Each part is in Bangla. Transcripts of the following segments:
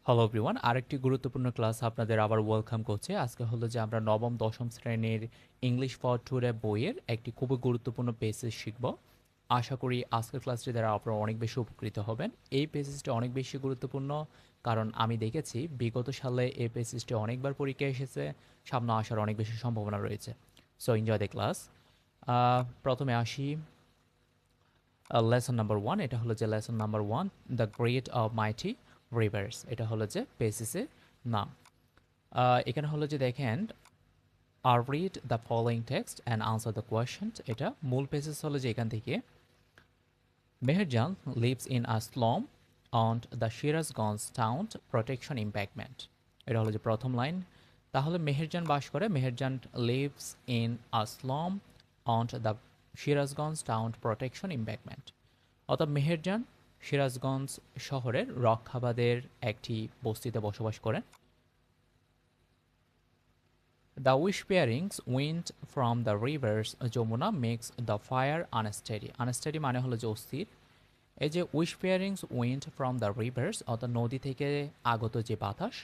হ্যালো এভরিওয়ান, আরেকটি গুরুত্বপূর্ণ ক্লাস আপনাদের আবার ওয়েলকাম করছে। আজকে হলো যে আমরা নবম দশম শ্রেণীর ইংলিশ ফর টুডে বইয়ের একটি খুবই গুরুত্বপূর্ণ পেসেজ শিখব। আশা করি আজকের ক্লাসটি দ্বারা আপনারা অনেক বেশি উপকৃত হবেন। এই পেসেজটি অনেক বেশি গুরুত্বপূর্ণ, কারণ আমি দেখেছি বিগত সালে এই পেসেজটি অনেকবার পরীক্ষায় এসেছে, সামনে আসার অনেক বেশি সম্ভাবনা রয়েছে। So enjoy the class. প্রথমে আসি লেসন নাম্বার ওয়ান। এটা হলো যে lesson number one, the great of mighty rivers. এটা হলো যে পেসিসের নাম। এখানে হলো যে দেখেন, আর read the following text and answer the question. এটা মূল পেসেস হলো যে এখান থেকে, Meherjan lives in a slum on the Sirajganj town protection embankment. এটা হলো যে প্রথম লাইন। তাহলে মেহেরজান বাস করে, Meherjaan lives in a slum on the Sirajganj town protection embankment. অর্থাৎ মেহেরজান সিরাজগঞ্জ শহরের রক্ষাবাদের একটি বস্তিতে বসবাস করেন। The whisperings wind from the rivers Jamuna makes the fire unsteady. Unsteady মানে হলো যে অস্থির। এই যে whisperings wind from the rivers, অর্থাৎ নদী থেকে আগত যে বাতাস,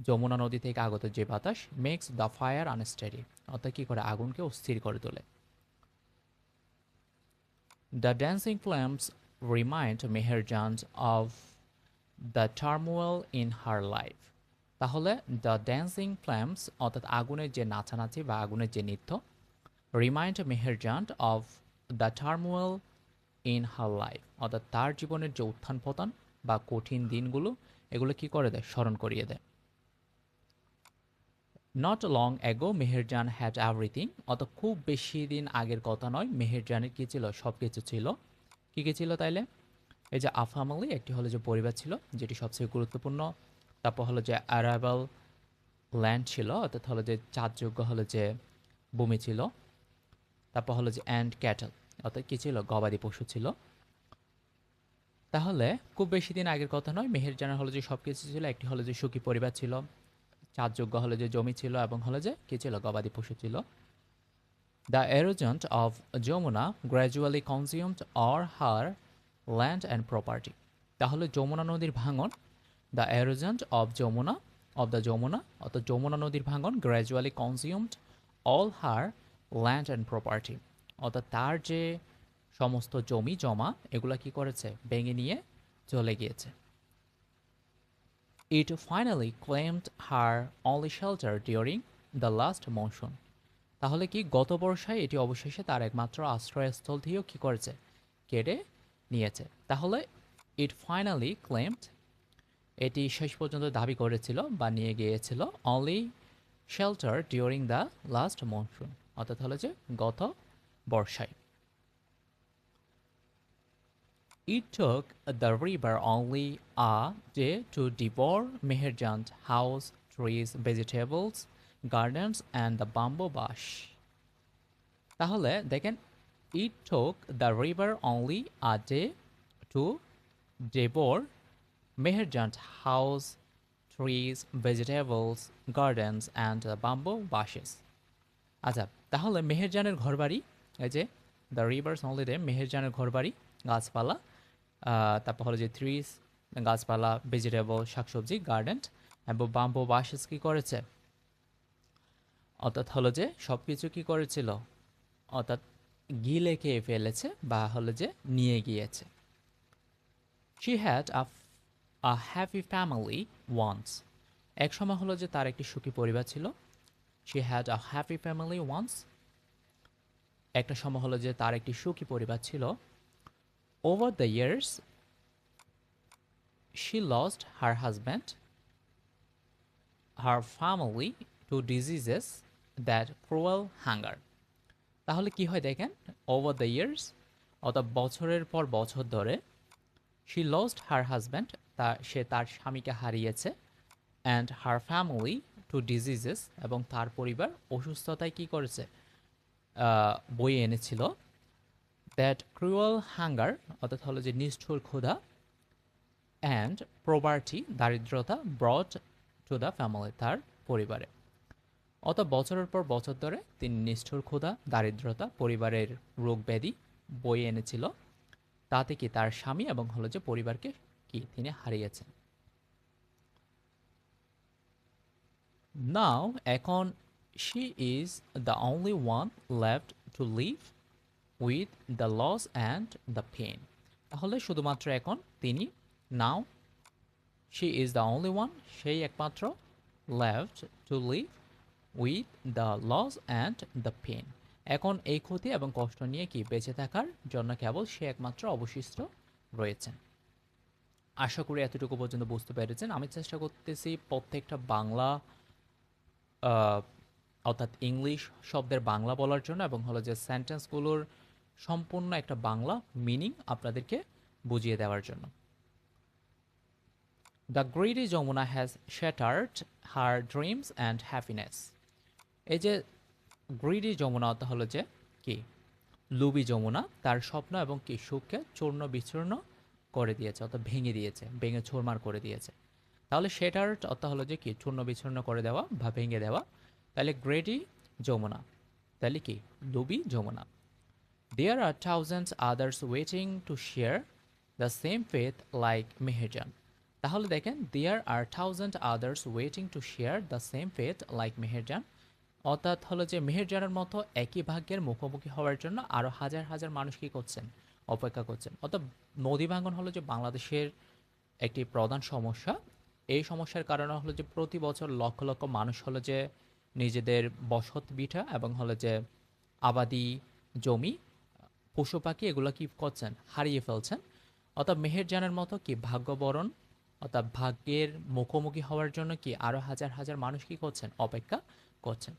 যমুনা নদী থেকে আগত যে বাতাস, মেক্স দ্য ফায়ার আনস্টেডি, অর্থাৎ কী করে, আগুনকে অস্থির করে তোলে। The dancing flames remind Meherjaan of the turmoil in her life. তাহলে দ্য ড্যান্সিং ফ্ল্যামস অর্থাৎ আগুনের যে নাচানাচি বা আগুনের যে নৃত্য, remind Meherjaan of the turmoil in her life, অর্থাৎ তার জীবনের যে উত্থান পতন বা কঠিন দিনগুলো, এগুলো কি করে দেয়, স্মরণ করিয়ে দেয়। Not long ago Meherjaan had everything, অত খুব বেশি দিন আগের কথা নয়, মেহেরজানের কী ছিল, সব কিছু ছিল। কী কী ছিল তাইলে? এই যে আ ফ্যামিলি, একটি হলো যে পরিবার ছিল, যেটি সবচেয়ে গুরুত্বপূর্ণ। তারপর হলো যে অ্যারাইভাল ল্যান্ড ছিল, অর্থাৎ হলো যে চাষযোগ্য হলো যে ভূমি ছিল। তারপর হলো যে অ্যান্ড ক্যাটল, অর্থাৎ কী ছিল, গবাদি পশু ছিল। তাহলে খুব বেশি দিন আগের কথা নয়, মেহেরজানের হলো যে সব কিছু ছিল, একটি হলো যে সুখী পরিবার ছিল, চাষযোগ্য হলো যে জমি ছিল, এবং হলো যে কী ছিল, গবাদি পশু ছিল। The erosion of Jamuna gradually consumed or her land and property. তাহলে যমুনা নদীর ভাঙন, the erosion of Jamuna, of the Jamuna, অর্থাৎ যমুনা নদীর ভাঙন, gradually consumed all her land and property, অর্থাৎ তার যে সমস্ত জমি জমা, এগুলা কি করেছে, ভেঙে নিয়ে চলে গিয়েছে। ইট finally claimed her only shelter during the last monsoon. তাহলে কি, গত বর্ষায় এটি অবশেষে তার একমাত্র আশ্রয়স্থল থেকেও কি করেছে, কেড়ে নিয়েছে। তাহলে ইট ফাইনালি ক্লেমড, এটি শেষ পর্যন্ত দাবি করেছিল বা নিয়ে গিয়েছিল, only shelter during the last monsoon, অর্থাৎ হলো যে গত বর্ষায়। It took the river only a day to devour Meherjan's house, trees, vegetables, gardens and the bamboo bush. তাহলে দেখেন, it took the river only a day to devour Meherjan's house, trees, vegetables, gardens and the bamboo bushes. আচ্ছা, তাহলে মেহেরজানের ঘরবাড়ি, এই যে দ্য রিভার্স অনলি ডে, মেহেরজানের ঘরবাড়ি, গাছপালা, তারপর হলো যে ট্রিজ, গাছপালা, ভেজিটেবল, শাকসবজি, গার্ডেন এবং বাম্বো বাসেস কী করেছে, অর্থাৎ হলো যে সব কিছু কী করেছিল, অর্থাৎ গিলে খেয়ে ফেলেছে বা হলো যে নিয়ে গিয়েছে। She had a happy family once. এক সময় হলো যে তার একটি সুখী পরিবার ছিল। She had a happy family once, একটা সময় হলো যে তার একটি সুখী পরিবার ছিল। Over the years she lost her husband, her family to diseases that cruel hunger. তাহলে কি হয় দেখেন, ওভার দ্য ইয়ার্স, অর্থাৎ বছরের পর বছর ধরে, শি লস্ট হার হাজব্যান্ড, সে তার স্বামীকে হারিয়েছে, and her family to diseases, এবং তার পরিবার অসুস্থতায় কি করেছে, বয়ে এনেছিল, দ্যাট ক্রুয়েল হাঙ্গার, অর্থাৎ হলো যে নিষ্ঠুর ক্ষুধা, অ্যান্ড প্রভার্টি, দারিদ্রতা, ব্রড টু দ্য ফ্যামিলি, তার পরিবারে। অত বছরের পর বছর ধরে তিনি নিষ্ঠুর ক্ষুধা, দারিদ্রতা, পরিবারের রোগ ব্যাধি বয়ে এনেছিল, তাতে কি তার স্বামী এবং হলো যে পরিবারকে কি তিনি হারিয়েছেন। নাও এখন she is the only one left to live with the loss and the pain. তাহলে শুধুমাত্র এখন তিনি, নাও she is the only one, সেই একমাত্র, left to live with the loss and the pain. এখন এই ক্ষতি এবং কষ্ট নিয়ে কি বেঁচে থাকার জন্য কেবল সে একমাত্র অবশিষ্ট রয়েছেন। আশা করি এতটুকু পর্যন্ত বুঝতে পেরেছেন। আমি চেষ্টা করতেছি প্রত্যেকটা বাংলা অর্থাৎ ইংলিশ শব্দের বাংলা বলার জন্য এবং হলো যে সেন্টেন্সগুলোর সম্পূর্ণ একটা বাংলা মিনিং আপনাদেরকে বুঝিয়ে দেওয়ার জন্য। The greedy Yamuna has shattered her dreams and happiness. এই যে গ্রিডি যমুনা অর্থ হলো যে কি, লুবি যমুনা তার স্বপ্ন এবং কি সুখকে চূর্ণ বিচূর্ণ করে দিয়েছে, অর্থাৎ ভেঙে দিয়েছে, ভেঙে চুরমার করে দিয়েছে। তাহলে শ্যাটার্ড অর্থ হলো যে কি, চূর্ণ বিচূর্ণ করে দেওয়া বা ভেঙে দেওয়া। তাহলে গ্রেডি যমুনা, তাহলে কি, লুবি Jamuna. There are thousands others waiting to share the same faith like Meherjaan. তাহলে দেখেন, there are thousands others waiting to share the same faith like Meherjaan, অর্থাৎ হলো যে মেহেরজানের মতো একই ভাগ্যের মুখোমুখি হওয়ার জন্য আরও হাজার হাজার মানুষ কী করছেন, অপেক্ষা করছেন। অর্থাৎ নদী ভাঙন হলো যে বাংলাদেশের একটি প্রধান সমস্যা। এই সমস্যার কারণে হলো যে প্রতি বছর লক্ষ লক্ষ মানুষ হলো যে নিজেদের বসত ভিটা এবং হলো যে আবাদি জমি, পশু পাখি এগুলো কি করছেন, হারিয়ে ফেলছেন। অর্থাৎ মেহেরজানের মতো কি ভাগ্যবরণ অর্থাৎ ভাগ্যের মুখোমুখি হওয়ার জন্য কি আরও হাজার হাজার মানুষ কি করছেন, অপেক্ষা করছেন।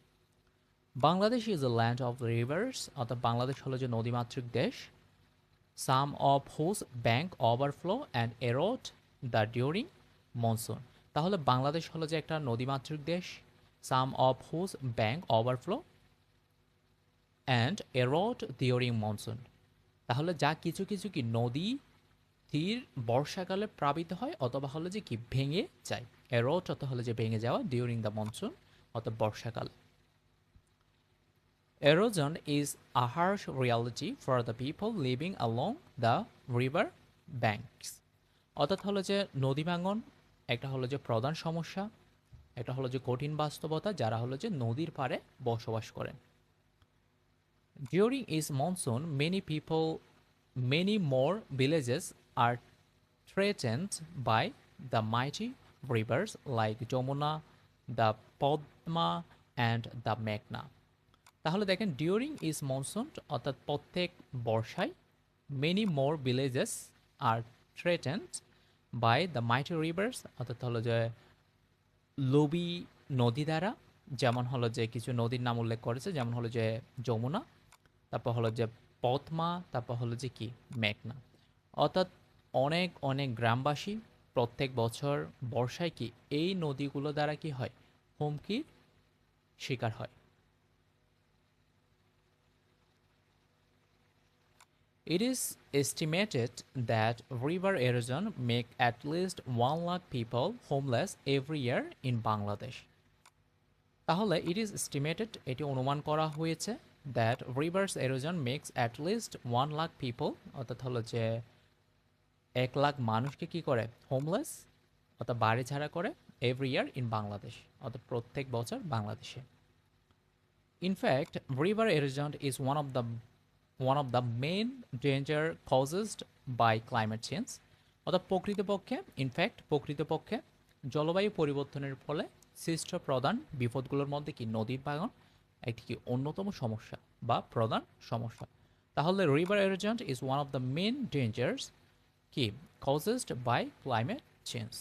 Bangladesh is a land of rivers, অর্থাৎ বাংলাদেশ হলো যে নদীমাতৃক দেশ। Some of whose bank overflow and eroded the during monsoon. তাহলে বাংলাদেশ হলো যে একটা নদীমাতৃক দেশ। Some of whose bank overflow and eroded during monsoon. তাহলে যা কিছু কিছু কি নদী তীর বর্ষাকালে প্লাবিত হয় অথবা হলো যে কি ভেঙে যায়। এরোড অর্থ হলো যে ভেঙে যাওয়া, ডিউরিং দ্য মনসুন অর্থাৎ বর্ষাকাল। Erosion is a harsh reality for the people living along the river banks. অর্থাৎ হলো যে নদী ভাঙন একটা হলো যে প্রধান সমস্যা, একটা হলো যে কঠিন বাস্তবতা যারা হলো যে নদীর পাড়ে বসবাস করেন। During its monsoon, many more villages are threatened by the mighty rivers like Jamuna, the Padma and the Meghna. তাহলে দেখেন, ডিউরিং ইজ মনসুন অর্থাৎ প্রত্যেক বর্ষায় many more villages are threatened by the mighty rivers, অর্থাৎ হলো যে লোবি নদী দ্বারা, যেমন হলো যে কিছু নদীর নাম উল্লেখ করেছে, যেমন হলো যে যমুনা, তারপর হলো যে পদ্মা, তারপর হলো যে কি মেঘনা। অর্থাৎ অনেক অনেক গ্রামবাসী প্রত্যেক বছর বর্ষায় কি এই নদীগুলো দ্বারা কি হয়, হুমকির শিকার হয়। It is estimated that river erosion make at least 1 lakh people homeless every year in Bangladesh. তাহলে it is estimated, এটি অনুমান করা হয়েছে, that rivers erosion makes at least 1 lakh people, অর্থাৎ হলো যে 1 লাখ মানুষকে কি করে, হোমলেস অর্থাৎ বাড়ি ছাড়া করে, এভরি ইয়ার ইন বাংলাদেশ, অর্থাৎ প্রত্যেক বছর বাংলাদেশে। In fact, river erosion is one of the main danger caused by climate change. অর্থাৎ প্রকৃতপক্ষে, ইনফ্যাক্ট প্রকৃতপক্ষে জলবায়ু পরিবর্তনের ফলে সৃষ্ট প্রধান বিপদগুলোর মধ্যে কি নদীর ভাঙন একটি কি অন্যতম সমস্যা বা প্রধান সমস্যা। তাহলে river erosion is one of the main dangers কি caused by climate change.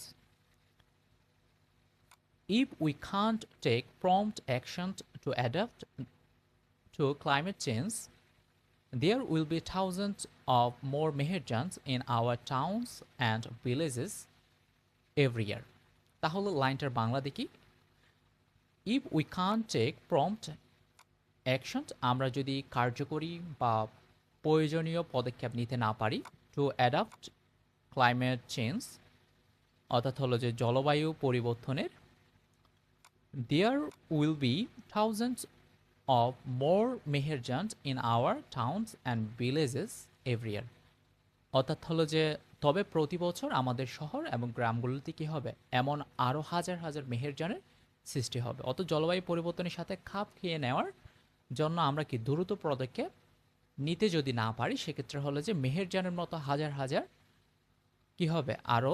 If we can't take prompt action to adapt to climate change, there will be thousands of more Meherjans in our towns and villages every year. তাহলে লাইনটার বাংলা দেখি, if we can't take prompt action, আমরা যদি কার্যকরী বা প্রয়োজনীয় পদক্ষেপ নিতে না পারি, to adapt climate change অর্থাৎ হলো যে জলবায়ু পরিবর্তনের, there will be thousands of more Meherjans in our towns and villages every year. অর্থাৎ হলো যে তবে প্রতি বছর আমাদের শহর এবং গ্রামগুলোতে কী হবে, এমন আরও হাজার হাজার মেহেরজানের সৃষ্টি হবে। অত জলবায়ু পরিবর্তনের সাথে খাপ খেয়ে নেওয়ার জন্য আমরা কি দ্রুত পদক্ষেপ নিতে যদি না পারি, সেক্ষেত্রে হলো যে মেহেরজানের মতো হাজার হাজার কি হবে, আরও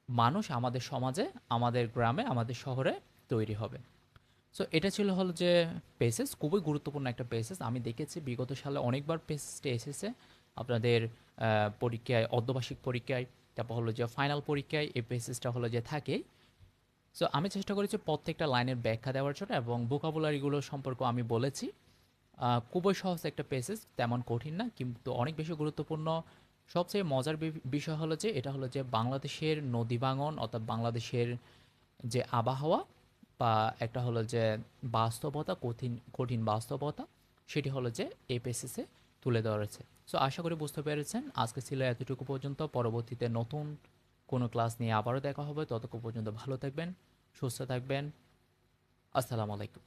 মানুষ আমাদের সমাজে, আমাদের গ্রামে, আমাদের শহরে তৈরি হবে। সো এটা ছিল হলো যে পেসেস, খুবই গুরুত্বপূর্ণ একটা পেসেস। আমি দেখেছি বিগত সালে অনেকবার পেসেসটা এসেছে আপনাদের পরীক্ষায়, অর্ধবার্ষিক পরীক্ষায়, তারপর হলো যে ফাইনাল পরীক্ষায় এই পেসেসটা হলো যে থাকে। সো আমি চেষ্টা করেছি প্রত্যেকটা লাইনের ব্যাখ্যা দেওয়ার জন্য, এবং ভোকাবুলারিগুলো সম্পর্কে আমি বলেছি। খুবই সহজ একটা পেসেস, তেমন কঠিন না, কিন্তু অনেক বেশি গুরুত্বপূর্ণ। সবচেয়ে মজার বিষয় হলো যে এটা হলো যে বাংলাদেশের নদী ভাঙন, অর্থাৎ বাংলাদেশের যে আবহাওয়া বা একটা হলো যে বাস্তবতা, কঠিন কঠিন বাস্তবতা, সেটি হলো যে এই পেসিসে তুলে ধরা হয়েছে। সো আশা করি বুঝতে পেরেছেন। আজকে ছিল এতটুকু পর্যন্ত। পরবর্তীতে নতুন কোনো ক্লাস নিয়ে আবারও দেখা হবে। ততক্ষণ পর্যন্ত ভালো থাকবেন, সুস্থ থাকবেন। আসসালামু আলাইকুম।